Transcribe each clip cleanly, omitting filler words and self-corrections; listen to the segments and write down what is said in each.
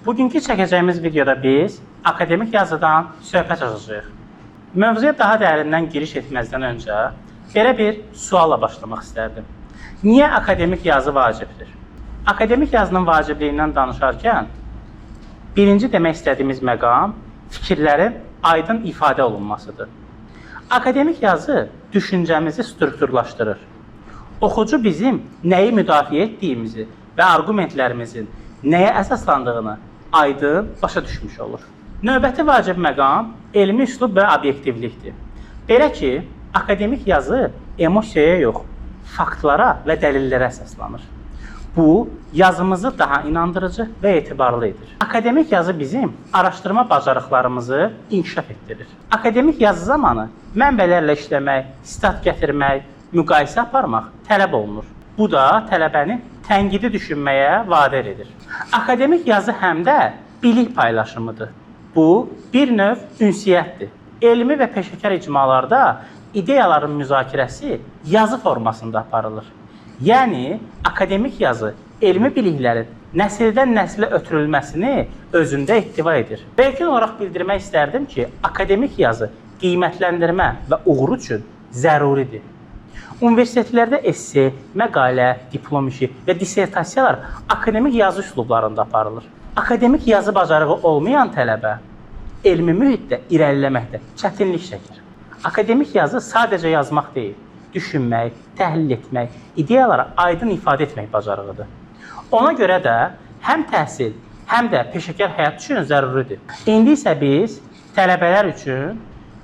Bugünkü çəkəcəyimiz videoda biz akademik yazıdan söhbət açacağıq. Mövzuya daha dərindən giriş etməzdən öncə belə bir sualla başlamaq istərdim. Niyə akademik yazı vacibdir? Akademik yazının vacibliyindən danışarkən birinci demək istədiyimiz məqam fikirlərin aydın ifadə olunmasıdır. Akademik yazı düşüncəmizi strukturlaşdırır. Oxucu bizim nəyi müdafiə etdiyimizi və argumentlərimizin nəyə əsaslandığını aydın başa düşmüş olur. Növbəti vacib məqam elmi üslub və obyektivlikdir. Belə ki, akademik yazı emosiyaya yox, faktlara və dəlillərə əsaslanır. Bu, yazımızı daha inandırıcı və etibarlı edir. Akademik yazı bizim araşdırma bacarıqlarımızı inkişaf etdirir. Akademik yazı zamanı mənbələrlə işləmək, sitat gətirmək, müqayisə aparmaq tələb olunur. Bu da tələbəni tənqidi düşünməyə vadar edir. Akademik yazı həm də bilik paylaşımıdır. Bu, bir növ ünsiyyətdir. Elmi və peşəkar icmalarda ideyaların müzakirəsi yazı formasında aparılır. Yəni, akademik yazı elmi biliklərin nəsildən nəslə ötürülməsini özündə ehtiva edir. Və ilkin olaraq bildirmək istərdim ki, akademik yazı qiymətləndirmə və uğur üçün zəruridir. Universitetlərdə esse, məqalə, diplom işi və dissertasiyalar akademik yazı üslublarında aparılır. Akademik yazı bacarığı olmayan tələbə elmi mühitdə irəliləməkdə çətinlik çəkir. Akademik yazı sadəcə yazmaq deyil, düşünmək, təhlil etmək, ideyalara aydın ifadə etmək bacarığıdır. Ona görə də həm təhsil, həm də peşəkar həyat üçün zəruridir. İndi isə biz tələbələr üçün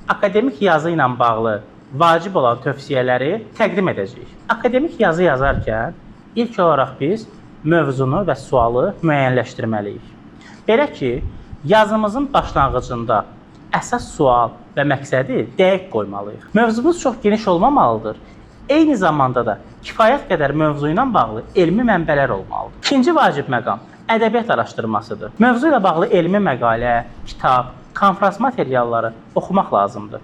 akademik yazı ilə bağlı vacib olan tövsiyələri təqdim edəcəyik. Akademik yazı yazarkən ilk olaraq biz mövzunu və sualı müəyyənləşdirməliyik. Belə ki, yazımızın başlanğıcında əsas sual və məqsədi dəqiq qoymalıyıq. Mövzumuz çox geniş olmamalıdır. Eyni zamanda da kifayət qədər mövzu ilə bağlı elmi mənbələr olmalıdır. İkinci vacib məqam ədəbiyyat araşdırmasıdır. Mövzu ilə bağlı elmi məqalə, kitab, konfrans materialları oxumaq lazımdır.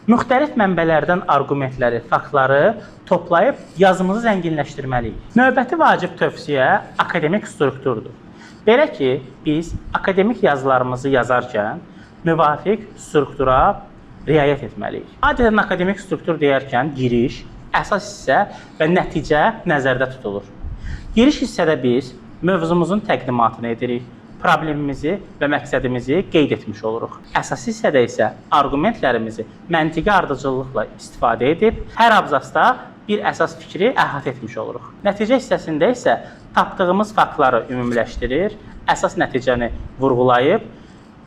Müxtəlif mənbələrdən argumentləri, faktları toplayıb yazımızı zənginləşdirməliyik. Növbəti vacib tövsiyə akademik strukturdur. Belə ki, biz akademik yazılarımızı yazarkən müvafiq struktura riayət etməliyik. Adətən akademik struktur deyərkən giriş, əsas hissə və nəticə nəzərdə tutulur. Giriş hissədə biz mövzumuzun təqdimatını edirik, problemimizi və məqsədimizi qeyd etmiş oluruq. Əsas hissədə isə argumentlərimizi məntiqi ardıcıllıqla istifadə edib, hər abzasda bir əsas fikri əhatə etmiş oluruq. Nəticə hissəsində isə tapdığımız faktları ümumiləşdirir, əsas nəticəni vurğulayıb,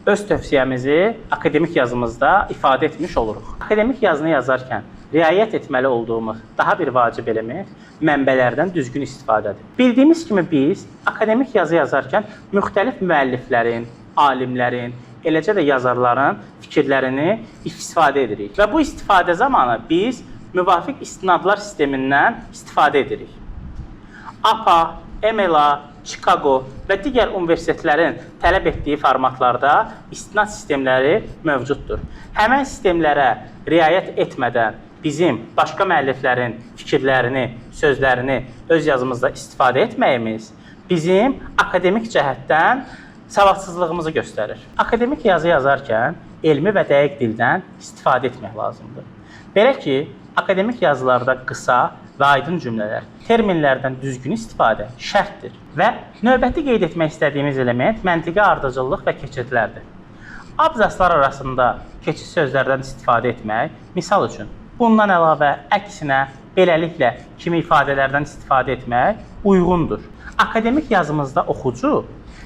öz tövsiyəmizi akademik yazımızda ifadə etmiş oluruq. Akademik yazını yazarkən riayət etməli olduğumuz daha bir vacib element mənbələrdən düzgün istifadədir. Bildiyimiz kimi biz akademik yazı yazarkən müxtəlif müəlliflərin, alimlərin, eləcə də yazarların fikirlərini istifadə edirik. Və bu istifadə zamanı biz müvafiq istinadlar sistemindən istifadə edirik. APA, MLA, Chicago və digər universitetlərin tələb etdiyi formatlarda istinad sistemləri mövcuddur. Həmən sistemlərə riayət etmədən bizim başqa müəlliflərin fikirlərini, sözlərini öz yazımızda istifadə etməyimiz bizim akademik cəhətdən savadsızlığımızı göstərir. Akademik yazı yazarkən elmi və dəqiq dildən istifadə etmək lazımdır. Belə ki, akademik yazılarda qısa və aydın cümlələr, terminlərdən düzgün istifadə şərtdir. Və növbəti qeyd etmək istədiyimiz element məntiqi ardıcıllıq və keçidlərdir. Abzaslar arasında keçid sözlərdən istifadə etmək, misal üçün, bundan əlavə, əksinə, beləliklə kimi ifadələrdən istifadə etmək uyğundur. Akademik yazımızda oxucu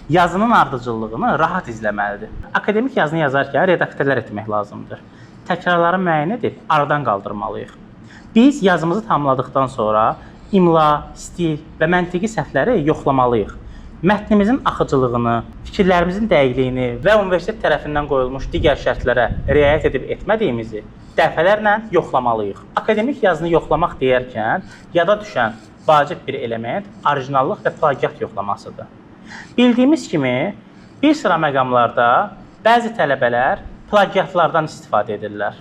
yazının ardıcıllığını rahat izləməlidir. Akademik yazını yazarkən redaktörlər etmək lazımdır. Təkrarları müəyyən edib aradan qaldırmalıyıq. Biz yazımızı tamamladıqdan sonra imla, stil və məntiqi səhvləri yoxlamalıyıq. Mətnimizin axıcılığını, fikirlərimizin dəqiqliyini və universitet tərəfindən qoyulmuş digər şərtlərə riayət edib etmədiyimizi dəfələrlə yoxlamalıyıq. Akademik yazını yoxlamaq deyərkən yada düşən vacib bir element orijinallıq və plagiat yoxlamasıdır. Bildiyimiz kimi, bir sıra məqamlarda bəzi tələbələr plagiatlardan istifadə edirlər.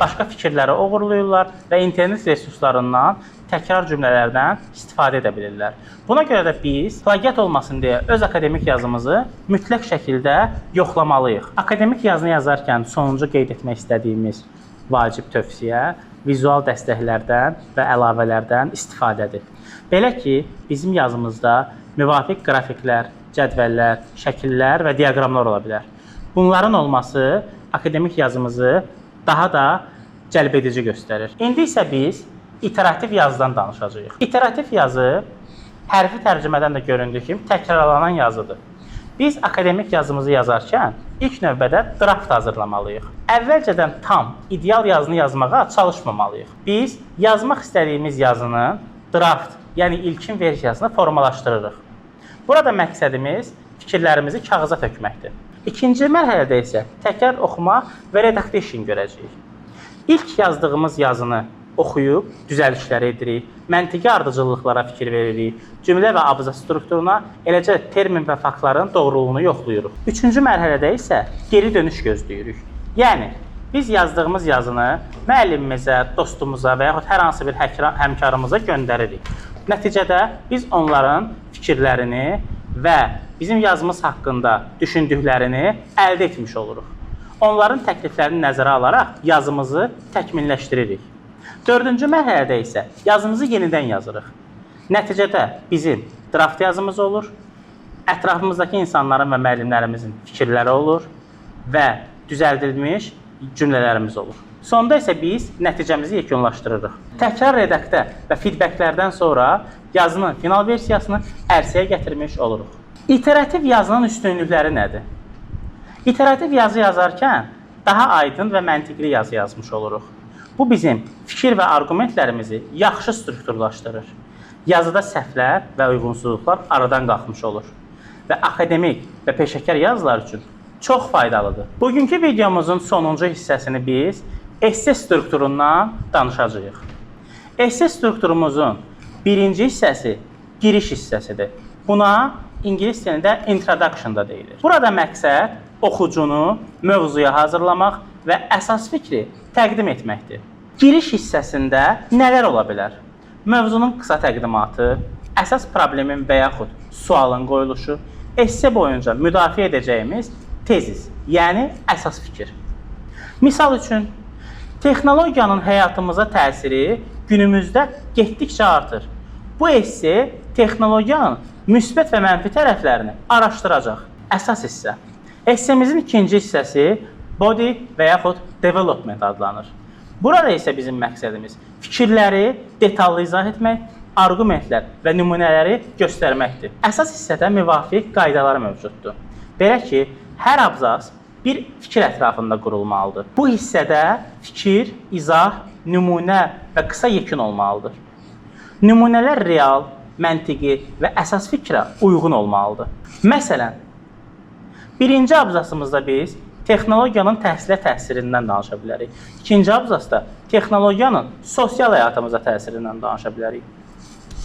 Başqa fikirləri oğurlayırlar və internet resurslarından təkrar cümlələrdən istifadə edə bilirlər. Buna görə də biz plagiat olmasın deyə öz akademik yazımızı mütləq şəkildə yoxlamalıyıq. Akademik yazını yazarkən sonuncu qeyd etmək istədiyimiz vacib tövsiyə vizual dəstəklərdən və əlavələrdən istifadədir. Belə ki, bizim yazımızda müvafiq qrafiklər, cədvəllər, şəkillər və diaqramlar ola bilər. Bunların olması akademik yazımızı daha da cəlbedici göstərir. İndi isə biz iterativ yazıdan danışacağıq. İterativ yazı hərfi tərcümədən də göründüyü kimi təkrarlanan yazıdır. Biz akademik yazımızı yazarkən ilk növbədə draft hazırlamalıyıq. Əvvəlcədən tam, ideal yazını yazmağa çalışmamalıyıq. Biz yazmaq istədiyimiz yazının draft, yəni ilkin versiyasını formalaşdırırıq. Burada məqsədimiz fikirlərimizi kağıza tökməkdir. İkinci mərhələdə isə təkrar oxuma və redaktion görəcəyik. İlk yazdığımız yazını oxuyub düzəlişlər edirik, məntiqi ardıcıllıqlara fikir veririk, cümlə və abzas strukturuna, eləcə termin və faktların doğruluğunu yoxlayırıq. Üçüncü mərhələdə isə geri dönüş gözləyirik. Yəni, biz yazdığımız yazını müəllimimizə, dostumuza və yaxud hər hansı bir həmkarımıza göndəririk. Nəticədə biz onların fikirlərini və bizim yazımız haqqında düşündüklərini əldə etmiş oluruq. Onların təkliflərini nəzərə alaraq yazımızı təkmilləşdiririk. Dördüncü mərhələdə isə yazımızı yenidən yazırıq. Nəticədə bizim draft yazımız olur, ətrafımızdakı insanların və müəllimlərimizin fikirləri olur və düzəldilmiş cümlələrimiz olur. Sonda isə biz nəticəmizi yekunlaşdırırıq. Təkrar redaktə və feedbacklərdən sonra yazının final versiyasını ərsəyə gətirmiş oluruq. İterativ yazının üstünlükləri nədir? İterativ yazı yazarkən daha aydın və məntiqli yazı yazmış oluruq. Bu bizim fikir və argumentlərimizi yaxşı strukturlaşdırır. Yazıda səhvlər və uyğunsuzluqlar aradan qalxmış olur və akademik və peşəkar yazılar üçün çox faydalıdır. Bugünkü videomuzun sonuncu hissəsini biz esse strukturundan danışacağıq. Esse strukturumuzun birinci hissəsi giriş hissəsidir. Buna İngilis dilində introduction da deyilir. Burada məqsəd oxucunu mövzuya hazırlamaq və əsas fikri təqdim etməkdir. Giriş hissəsində nələr ola bilər? Mövzunun qısa təqdimatı, əsas problemin və yaxud sualın qoyuluşu, esse boyunca müdafiə edəcəyimiz tezis, yəni əsas fikir. Misal üçün, texnologiyanın həyatımıza təsiri günümüzdə getdikcə artır. Bu esse texnologiyanın müsbət və mənfi tərəflərini araşdıracaq. Əsas hissə. Essemizin ikinci hissəsi body və yaxud development adlanır. Burada isə bizim məqsədimiz fikirləri detallı izah etmək, argumentlər və nümunələri göstərməkdir. Əsas hissədə müvafiq qaydalar mövcuddur. Belə ki, hər abzas bir fikir ətrafında qurulmalıdır. Bu hissədə fikir, izah, nümunə və qısa yekun olmalıdır. Nümunələr real, məntiqi və əsas fikrə uyğun olmalıdır. Məsələn, birinci abzasımızda biz texnologiyanın təhsilə təsirindən danışa bilərik. İkinci abzasda texnologiyanın sosial həyatımıza təsirindən danışa bilərik.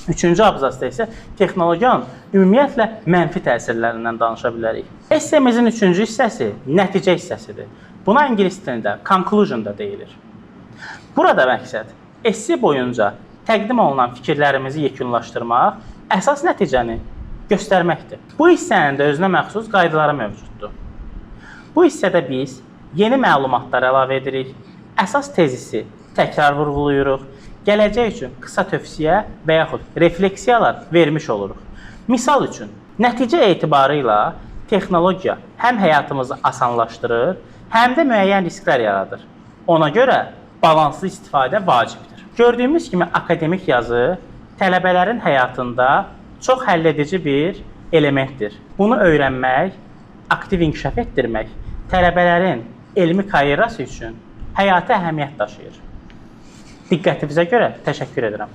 Üçüncü abzasda isə texnologiyanın ümumiyyətlə mənfi təsirlərindən danışa bilərik. Essemizin üçüncü hissəsi nəticə hissəsidir. Buna İngilis dilində conclusion da deyilir. Burada məqsəd esse boyunca təqdim olunan fikirlərimizi yekunlaşdırmaq, əsas nəticəni göstərməkdir. Bu hissənin də özünə məxsus qaydaları mövcuddur. Bu hissədə biz yeni məlumatlar əlavə edirik, əsas tezisi təkrar vurğulayırıq, gələcək üçün qısa tövsiyə və yaxud refleksiyalar vermiş oluruq. Misal üçün, nəticə etibarı ilə texnologiya həm həyatımızı asanlaşdırır, həm də müəyyən risklər yaradır. Ona görə balanslı istifadə vacibdir. Gördüyümüz kimi akademik yazı tələbələrin həyatında çox həlledici bir elementdir. Bunu öyrənmək, aktiv inkişaf etdirmək tələbələrin elmi karyerası üçün həyati əhəmiyyət daşıyır. Diqqətinizə görə təşəkkür edirəm.